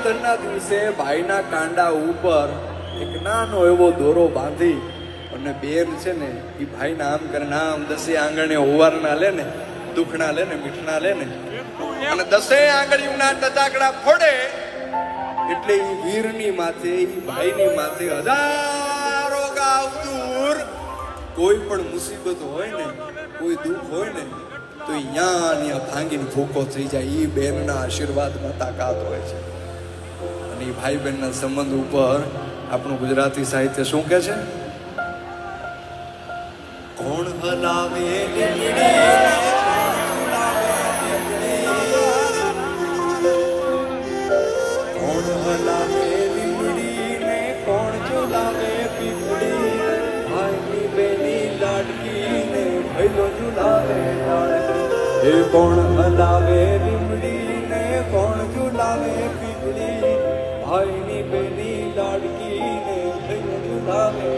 રક્ષાબંધનના દિવસે ભાઈના કાંડા ઉપર એક નાનો એવો દોરો બાંધી અને બેન છે ને એ ભાઈના આમ કરે આમ દસે આંગણે ઓવારના લે ને દુખણા લે ને મીઠણા લે ને અને દસે આંગળીઓના ટચાકડા ફોડે એટલે એ વીરની માથે એ ભાઈની માથે હજારો ગાવ દૂર કોઈ પણ મુસીબત હોય ને કોઈ દુઃખ હોય ને તો અહીંયા ભાંગીને ભૂકો થઈ જાય. એ બેનના આશીર્વાદમાં તાકાત હોય છે. અને એ ભાઈ બહેનના સંબંધ ઉપર આપણું ગુજરાતી સાહિત્ય શું કહે છે? કોણ હલાવે કોણ હલાવે લીમડીને કોણ ઝુલાવે પીપળી ભાઈની બેની લાડકીને ભૈલો ઝુલાવે લાડકી. એ કોણ હલાવે લીમડીને કોણ ઝુલાવે પીપળી ભાઈની બેની લાડકીને ભૈલો ઝુલાવે.